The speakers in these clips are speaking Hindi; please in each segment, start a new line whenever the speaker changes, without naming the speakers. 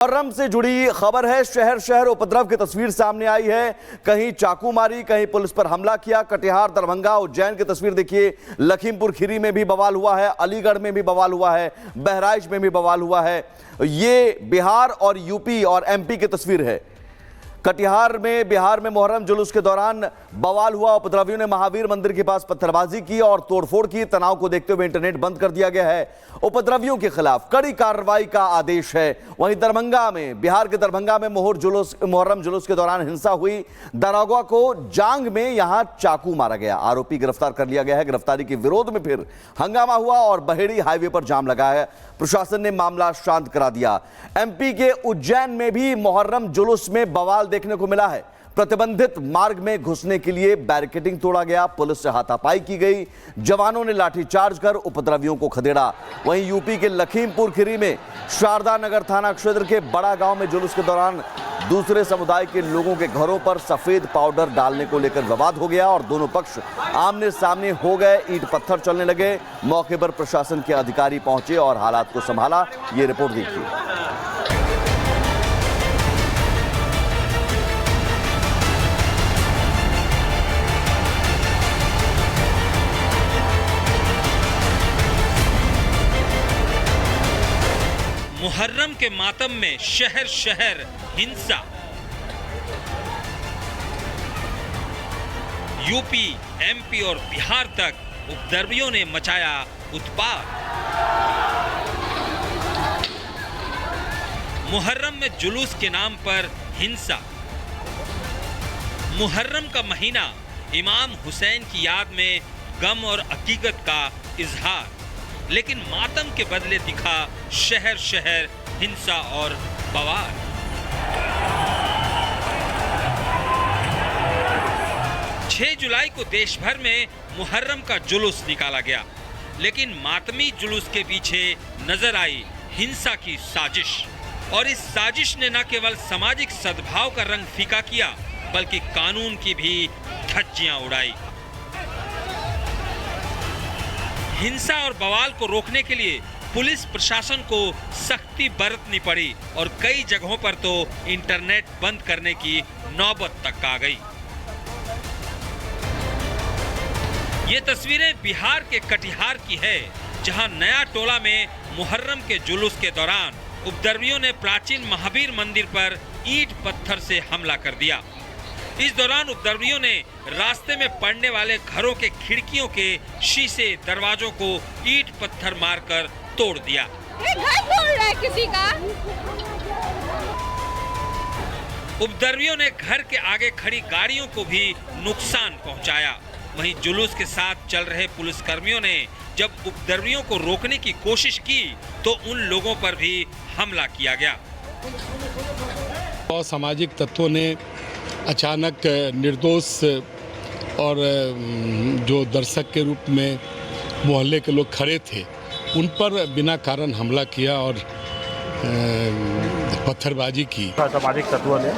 मुहर्रम से जुड़ी खबर है। शहर शहर उपद्रव की तस्वीर सामने आई है। कहीं चाकू मारी, कहीं पुलिस पर हमला किया। कटिहार, दरभंगा, उज्जैन की तस्वीर देखिए। लखीमपुर खीरी में भी बवाल हुआ है, अलीगढ़ में भी बवाल हुआ है, बहराइच में भी बवाल हुआ है। ये बिहार और यूपी और एमपी की तस्वीर है। कटिहार में बिहार में मुहर्रम जुलूस के दौरान बवाल हुआ। उपद्रवियों ने महावीर मंदिर के पास पत्थरबाजी की और तोड़फोड़ की। तनाव को देखते हुए इंटरनेट बंद कर दिया गया है। उपद्रवियों के खिलाफ कड़ी कार्रवाई का आदेश है। वहीं दरभंगा में, बिहार के दरभंगा में मुहर्रम जुलूस के दौरान हिंसा हुई। दरोगा को जांग में यहां चाकू मारा गया। आरोपी गिरफ्तार कर लिया गया है। गिरफ्तारी के विरोध में फिर हंगामा हुआ और बहेड़ी हाईवे पर जाम लगा है। प्रशासन ने मामला शांत करा दिया। एमपी के उज्जैन में भी मुहर्रम जुलूस में बवाल देखने को मिला है। प्रतिबंधित मार्ग में घुसने के लिए बैरिकेडिंग तोड़ा गया, पुलिस से हाथापाई की गई, जवानों ने लाठीचार्ज कर उपद्रवियों को खदेड़ा। वहीं यूपी के लखीमपुर खीरी में शारदा नगर थाना क्षेत्र के बड़ा गांव में जुलूस के दौरान दूसरे समुदाय के लोगों के घरों पर सफेद पाउडर डालने को लेकर विवाद हो गया और दोनों पक्ष आमने सामने हो गए। ईंट पत्थर चलने लगे। मौके पर प्रशासन के अधिकारी पहुंचे और हालात को संभाला। ये रिपोर्ट देखिए।
मुहर्रम के मातम में शहर शहर हिंसा। यूपी, एमपी और बिहार तक उपद्रवियों ने मचाया उत्पात। मुहर्रम में जुलूस के नाम पर हिंसा। मुहर्रम का महीना इमाम हुसैन की याद में गम और अकीकत का इजहार, लेकिन मातम के बदले दिखा शहर शहर हिंसा और बवाल। छह जुलाई को देश भर में मुहर्रम का जुलूस निकाला गया, लेकिन मातमी जुलूस के पीछे नजर आई हिंसा की साजिश। और इस साजिश ने न केवल सामाजिक सद्भाव का रंग फीका किया, बल्कि कानून की भी धज्जियां उड़ाई। हिंसा और बवाल को रोकने के लिए पुलिस प्रशासन को सख्ती बरतनी पड़ी और कई जगहों पर तो इंटरनेट बंद करने की नौबत तक आ गई। ये तस्वीरें बिहार के कटिहार की है, जहां नया टोला में मुहर्रम के जुलूस के दौरान उपद्रवियों ने प्राचीन महावीर मंदिर पर ईंट पत्थर से हमला कर दिया। इस दौरान उपद्रवियों ने रास्ते में पड़ने वाले घरों के खिड़कियों के शीशे, दरवाजों को ईंट पत्थर मारकर तोड़ दिया।
घर तोड़ रहा है किसी का।
उपद्रवियों ने घर के आगे खड़ी गाड़ियों को भी नुकसान पहुंचाया। वहीं जुलूस के साथ चल रहे पुलिसकर्मियों ने जब उपद्रवियों को रोकने की कोशिश की तो उन लोगों पर भी हमला किया गया।
असामाजिक तत्वों ने अचानक निर्दोष और जो दर्शक के रूप में मोहल्ले के लोग खड़े थे, उन पर बिना कारण हमला किया और पत्थरबाजी की।
असामाजिक तत्वों ने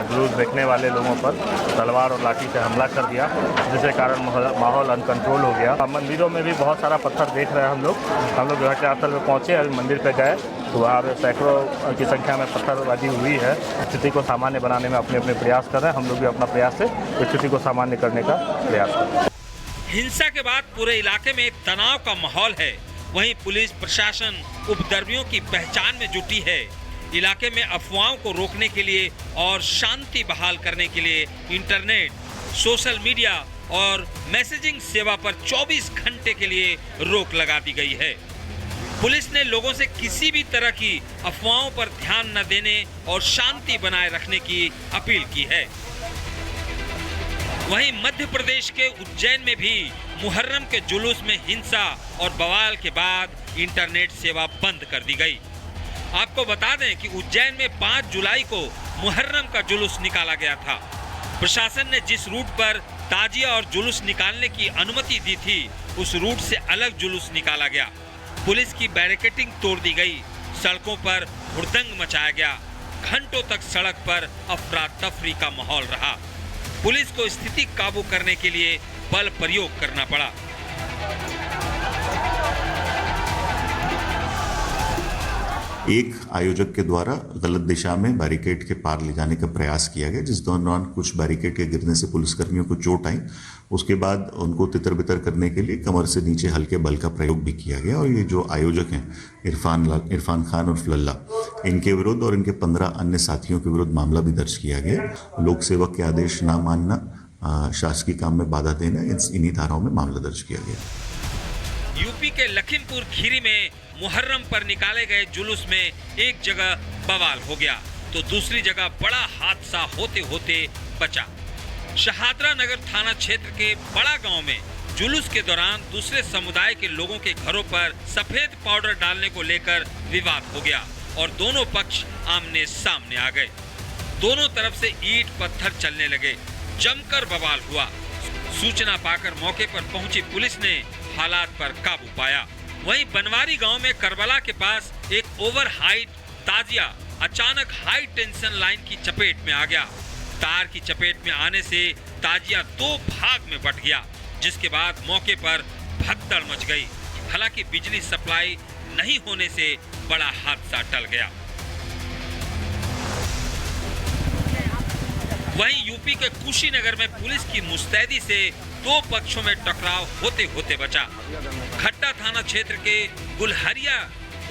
जुलूस देखने वाले लोगों पर तलवार और लाठी से हमला कर दिया, जिसके कारण माहौल अनकंट्रोल हो गया। मंदिरों में भी बहुत सारा पत्थर देख रहे हैं हम लोग घटनास्थल में पहुंचे, अभी मंदिर पे गए तो वहाँ पे सैकड़ों की संख्या में पत्थरबाजी हुई है। स्थिति को सामान्य बनाने में अपने अपने प्रयास कर रहे हैं। हम लोग भी अपना प्रयास से स्थिति को सामान्य करने का प्रयास कर रहे हैं।
हिंसा के बाद पूरे इलाके में तनाव का माहौल है। वहीं पुलिस प्रशासन उपद्रवियों की पहचान में जुटी है। इलाके में अफवाहों को रोकने के लिए और शांति बहाल करने के लिए इंटरनेट, सोशल मीडिया और मैसेजिंग सेवा पर 24 घंटे के लिए रोक लगा दी गई है। पुलिस ने लोगों से किसी भी तरह की अफवाहों पर ध्यान न देने और शांति बनाए रखने की अपील की है। वहीं मध्य प्रदेश के उज्जैन में भी मुहर्रम के जुलूस में हिंसा और बवाल के बाद इंटरनेट सेवा बंद कर दी गई। आपको बता दें कि उज्जैन में 5 जुलाई को मुहर्रम का जुलूस निकाला गया था। प्रशासन ने जिस रूट पर ताजिया और जुलूस निकालने की अनुमति दी थी, उस रूट से अलग जुलूस निकाला गया। पुलिस की बैरिकेडिंग तोड़ दी गई। सड़कों पर हुड़दंग मचाया गया। घंटों तक सड़क पर अफरा तफरी का माहौल रहा। पुलिस को स्थिति काबू करने के लिए बल प्रयोग करना पड़ा।
एक आयोजक के द्वारा गलत दिशा में बैरिकेड के पार ले जाने का प्रयास किया गया, जिस दौरान कुछ बैरिकेड के गिरने से पुलिसकर्मियों को चोट आई। उसके बाद उनको तितर बितर करने के लिए कमर से नीचे हल्के बल का प्रयोग भी किया गया और ये जो आयोजक हैं इरफान खान और फलल्ला, इनके विरुद्ध और इनके 15 अन्य साथियों के विरुद्ध मामला भी दर्ज किया गया। लोक सेवक के आदेश न मानना, शासकीय काम में बाधा देना, इन्हीं धाराओं में मामला दर्ज किया गया।
यूपी के लखीमपुर खीरी में मुहर्रम पर निकाले गए जुलूस में एक जगह बवाल हो गया तो दूसरी जगह बड़ा हादसा होते होते बचा। शहादरा नगर थाना क्षेत्र के बड़ा गांव में जुलूस के दौरान दूसरे समुदाय के लोगों के घरों पर सफेद पाउडर डालने को लेकर विवाद हो गया और दोनों पक्ष आमने सामने आ गए। दोनों तरफ से ईंट पत्थर चलने लगे, जमकर बवाल हुआ। सूचना पाकर मौके पर पहुंची पुलिस ने हालात पर काबू पाया। वहीं बनवारी गांव में करबला के पास एक ओवर हाइट ताजिया अचानक हाई टेंशन लाइन की चपेट में आ गया। तार की चपेट में आने से ताजिया 2 भाग में बट गया, जिसके बाद मौके पर भगदड़ मच गई। हालांकि बिजली सप्लाई नहीं होने से बड़ा हादसा टल गया। वहीं यूपी के कुशीनगर में पुलिस की मुस्तैदी से 2 पक्षों में टकराव होते होते बचा। खट्टा थाना क्षेत्र के गुलहरिया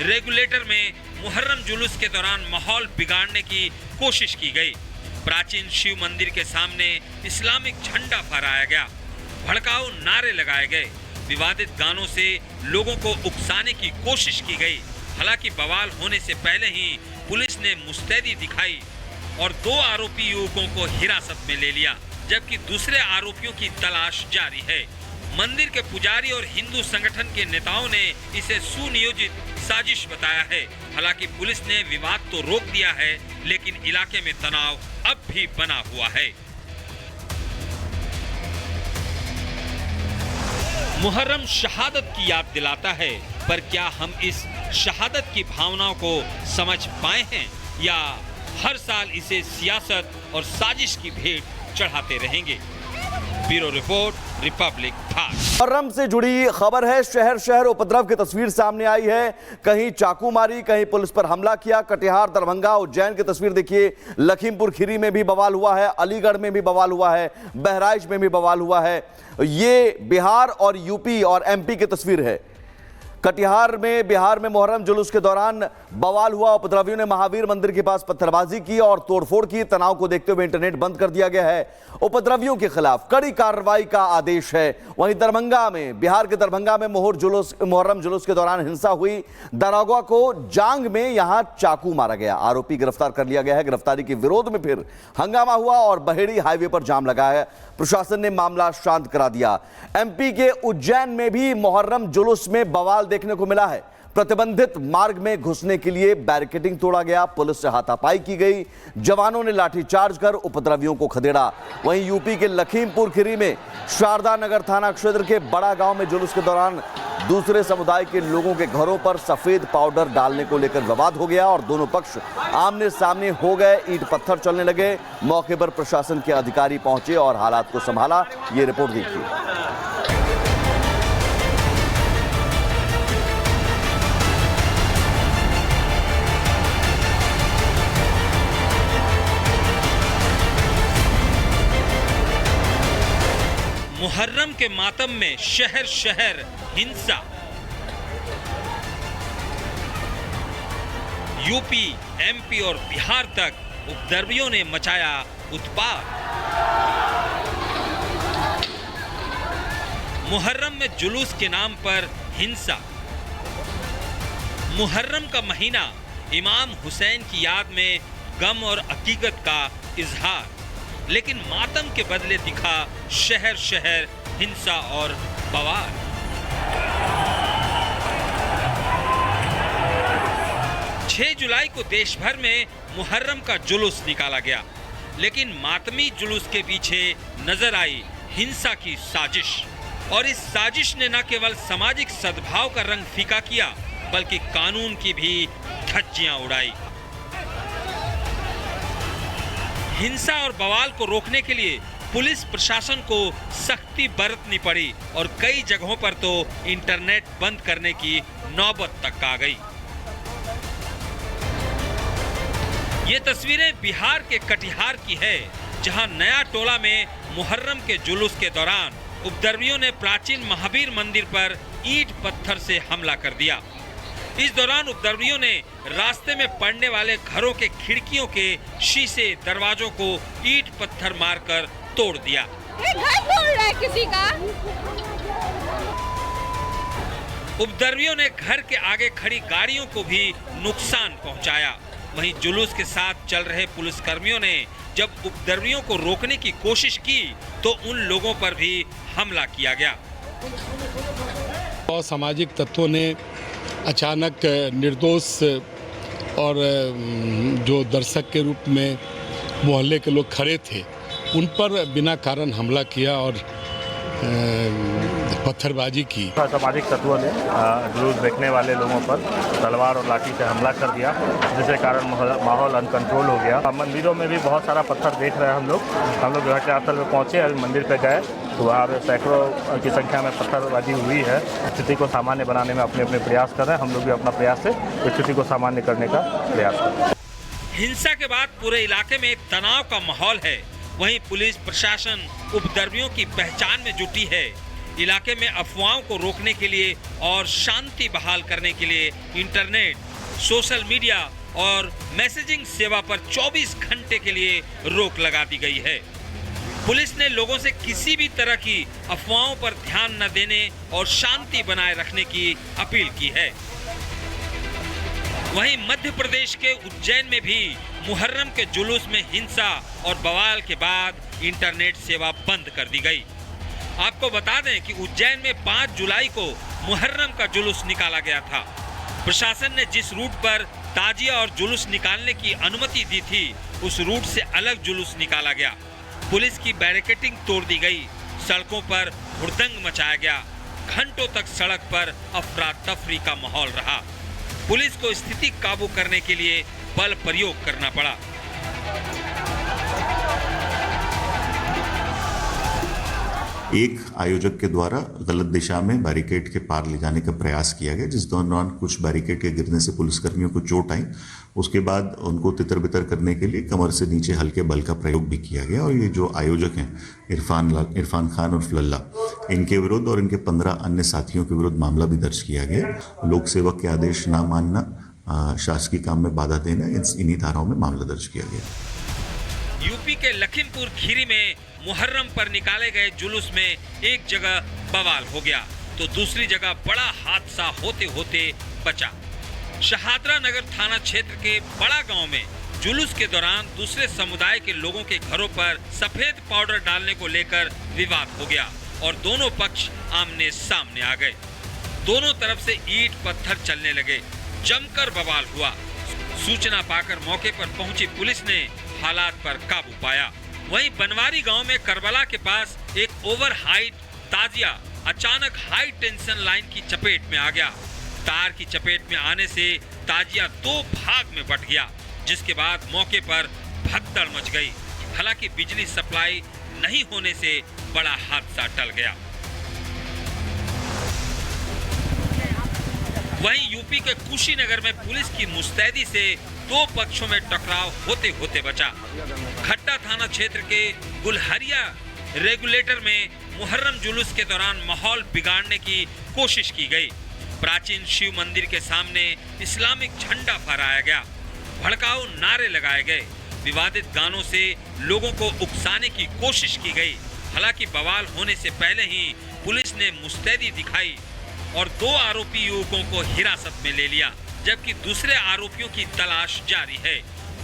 रेगुलेटर में मुहर्रम जुलूस के दौरान माहौल बिगाड़ने की कोशिश की गई। प्राचीन शिव मंदिर के सामने इस्लामिक झंडा फहराया गया, भड़काऊ नारे लगाए गए, विवादित गानों से लोगों को उकसाने की कोशिश की गई। हालांकि बवाल होने से पहले ही पुलिस ने मुस्तैदी दिखाई और 2 आरोपी युवकों को हिरासत में ले लिया, जबकि दूसरे आरोपियों की तलाश जारी है। मंदिर के पुजारी और हिंदू संगठन के नेताओं ने इसे सुनियोजित साजिश बताया है। हालांकि पुलिस ने विवाद तो रोक दिया है, लेकिन इलाके में तनाव अब भी बना हुआ है। मुहर्रम शहादत की याद दिलाता है, पर क्या हम इस शहादत की भावनाओं को समझ पाए हैं या हर साल इसे सियासत और साजिश की भेंट चढ़ाते रहेंगे? Bureau report, Republic fast.
Muharram से जुड़ी खबर है। शहर शहर उपद्रव की तस्वीर सामने आई है। कहीं चाकू मारी, कहीं पुलिस पर हमला किया। कटिहार, दरभंगा, उज्जैन की तस्वीर देखिए। लखीमपुर खीरी में भी बवाल हुआ है, अलीगढ़ में भी बवाल हुआ है, बहराइच में भी बवाल हुआ है। ये बिहार और यूपी और एमपी की तस्वीर है। कटिहार में बिहार में मुहर्रम जुलूस के दौरान बवाल हुआ। उपद्रवियों ने महावीर मंदिर के पास पत्थरबाजी की और तोड़फोड़ की। तनाव को देखते हुए इंटरनेट बंद कर दिया गया है। उपद्रवियों के खिलाफ कड़ी कार्रवाई का आदेश है। वहीं दरभंगा में, बिहार के दरभंगा में मुहर्रम जुलूस के दौरान हिंसा हुई। दरोगा को जांग में यहां चाकू मारा गया। आरोपी गिरफ्तार कर लिया गया है। गिरफ्तारी के विरोध में फिर हंगामा हुआ और बहेड़ी हाईवे पर जाम लगा है। प्रशासन ने मामला शांत करा दिया। एमपी के उज्जैन में भी मुहर्रम जुलूस में बवाल देखने को मिला है। प्रतिबंधित मार्ग में घुसने के लिए बैरिकेडिंग तोड़ा गया, पुलिस से हाथापाई की गई, जवानों ने लाठीचार्ज कर उपद्रवियों को खदेड़ा। वहीं यूपी के लखीमपुर खीरी में शारदा नगर थाना क्षेत्र के बड़ा गांव में जुलूस के दौरान दूसरे समुदाय के लोगों के घरों पर सफेद पाउडर डालने को लेकर विवाद हो गया और दोनों पक्ष आमने सामने हो गए। ईंट पत्थर चलने लगे। मौके पर प्रशासन के अधिकारी पहुंचे और हालात को संभाला। ये रिपोर्ट देखिए।
मुहर्रम के मातम में शहर शहर हिंसा। यूपी, एमपी और बिहार तक उपद्रवियों ने मचाया उत्पात। मुहर्रम में जुलूस के नाम पर हिंसा। मुहर्रम का महीना इमाम हुसैन की याद में गम और अकीकत का इजहार, लेकिन मातम के बदले दिखा शहर शहर हिंसा और बवाल। छह जुलाई को देश भर में मुहर्रम का जुलूस निकाला गया, लेकिन मातमी जुलूस के पीछे नजर आई हिंसा की साजिश। और इस साजिश ने न केवल सामाजिक सद्भाव का रंग फीका किया, बल्कि कानून की भी धज्जियां उड़ाई। हिंसा और बवाल को रोकने के लिए पुलिस प्रशासन को सख्ती बरतनी पड़ी और कई जगहों पर तो इंटरनेट बंद करने की नौबत तक आ गई। ये तस्वीरें बिहार के कटिहार की है, जहां नया टोला में मुहर्रम के जुलूस के दौरान उपद्रवियों ने प्राचीन महावीर मंदिर पर ईंट पत्थर से हमला कर दिया। इस दौरान उपद्रवियों ने रास्ते में पड़ने वाले घरों के खिड़कियों के शीशे दरवाजों को ईंट पत्थर मारकर तोड़ दिया।
ये घर तोड़ रहा है किसी का।
उपद्रवियों ने घर के आगे खड़ी गाड़ियों को भी नुकसान पहुंचाया। वहीं जुलूस के साथ चल रहे पुलिसकर्मियों ने जब उपद्रवियों को रोकने की कोशिश की तो उन लोगों पर भी हमला किया गया।
असामाजिक तत्वों ने अचानक निर्दोष और जो दर्शक के रूप में मोहल्ले के लोग खड़े थे उन पर बिना कारण हमला किया और पत्थरबाजी की।
असामाजिक तत्वों ने जुलूस देखने वाले लोगों पर तलवार और लाठी से हमला कर दिया, जिसके कारण माहौल अनकंट्रोल हो गया। मंदिरों में भी बहुत सारा पत्थर देख रहे हैं हम लोग घटनास्थल में पहुंचे, अभी मंदिर पे गए तो वहाँ पे सैकड़ों की संख्या में पत्थरबाजी हुई है। स्थिति को सामान्य बनाने में अपने अपने प्रयास कर रहे हैं। हम लोग भी अपना प्रयास से स्थिति को सामान्य करने का प्रयास कर रहे हैं।
हिंसा के बाद पूरे इलाके में एक तनाव का माहौल है। वहीं पुलिस प्रशासन उपद्रवियों की पहचान में जुटी है। इलाके में अफवाहों को रोकने के लिए और शांति बहाल करने के लिए इंटरनेट, सोशल मीडिया और मैसेजिंग सेवा पर 24 घंटे के लिए रोक लगा दी गई है। पुलिस ने लोगों से किसी भी तरह की अफवाहों पर ध्यान न देने और शांति बनाए रखने की अपील की है। वहीं मध्य प्रदेश के उज्जैन में भी मुहर्रम के जुलूस में हिंसा और बवाल के बाद इंटरनेट सेवा बंद कर दी गई। आपको बता दें कि उज्जैन में 5 जुलाई को मुहर्रम का जुलूस निकाला गया था। प्रशासन ने जिस रूट पर ताजिया और जुलूस निकालने की अनुमति दी थी उस रूट से अलग जुलूस निकाला गया। पुलिस की बैरिकेडिंग तोड़ दी गई, सड़कों पर हुड़दंग मचाया गया। घंटों तक सड़क पर अफरा तफरी का माहौल रहा। पुलिस को स्थिति काबू करने के लिए बल प्रयोग करना पड़ा।
एक आयोजक के द्वारा गलत दिशा में बैरिकेड के पार ले जाने का प्रयास किया गया, जिस दौरान कुछ बैरिकेड के गिरने से पुलिसकर्मियों को चोट आई। उसके बाद उनको तितर बितर करने के लिए कमर से नीचे हल्के बल का प्रयोग भी किया गया। और ये जो आयोजक हैं इरफान खान और लल्ला, इनके विरुद्ध और इनके 15 अन्य साथियों के विरुद्ध मामला भी दर्ज किया गया। लोक सेवक के आदेश न मानना, शासकीय काम में बाधा देना, इन्हीं धाराओं में मामला दर्ज किया गया।
यूपी के लखीमपुर खीरी में मुहर्रम पर निकाले गए जुलूस में एक जगह बवाल हो गया तो दूसरी जगह बड़ा हादसा होते होते बचा। शहादरा नगर थाना क्षेत्र के बड़ा गांव में जुलूस के दौरान दूसरे समुदाय के लोगों के घरों पर सफेद पाउडर डालने को लेकर विवाद हो गया और दोनों पक्ष आमने सामने आ गए। दोनों तरफ से ईंट पत्थर चलने लगे, जमकर बवाल हुआ। सूचना पाकर मौके पर पहुंची पुलिस ने हालात पर काबू पाया। वहीं बनवारी गांव में करबला के पास एक ओवर हाइट ताजिया अचानक हाई टेंशन लाइन की चपेट में आ गया। तार की चपेट में आने से ताजिया 2 भाग में बट गया, जिसके बाद मौके पर भगदड़ मच गई। हालांकि बिजली सप्लाई नहीं होने से बड़ा हादसा टल गया। वहीं यूपी के कुशीनगर में पुलिस की मुस्तैदी से 2 पक्षों में टकराव होते होते बचा। खट्टा थाना क्षेत्र के गुलहरिया रेगुलेटर में मुहर्रम जुलूस के दौरान माहौल बिगाड़ने की कोशिश की गई। प्राचीन शिव मंदिर के सामने इस्लामिक झंडा फहराया गया, भड़काऊ नारे लगाए गए, विवादित गानों से लोगों को उकसाने की कोशिश की गई। हालांकि बवाल होने से पहले ही पुलिस ने मुस्तैदी दिखाई और 2 आरोपी युवकों को हिरासत में ले लिया, जबकि दूसरे आरोपियों की तलाश जारी है।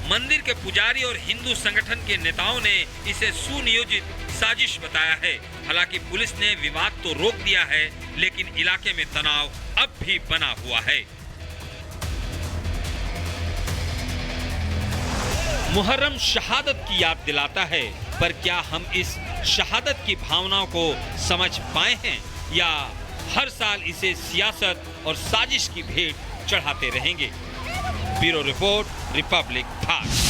मंदिर के पुजारी और हिंदू संगठन के नेताओं ने इसे सुनियोजित साजिश बताया है। हालांकि पुलिस ने विवाद तो रोक दिया है, लेकिन इलाके में तनाव अब भी बना हुआ है। मुहर्रम शहादत की याद दिलाता है, पर क्या हम इस शहादत की भावनाओं को समझ पाए हैं या हर साल इसे सियासत और साजिश की भेंट चढ़ाते रहेंगे? Bureau report, Republic fast.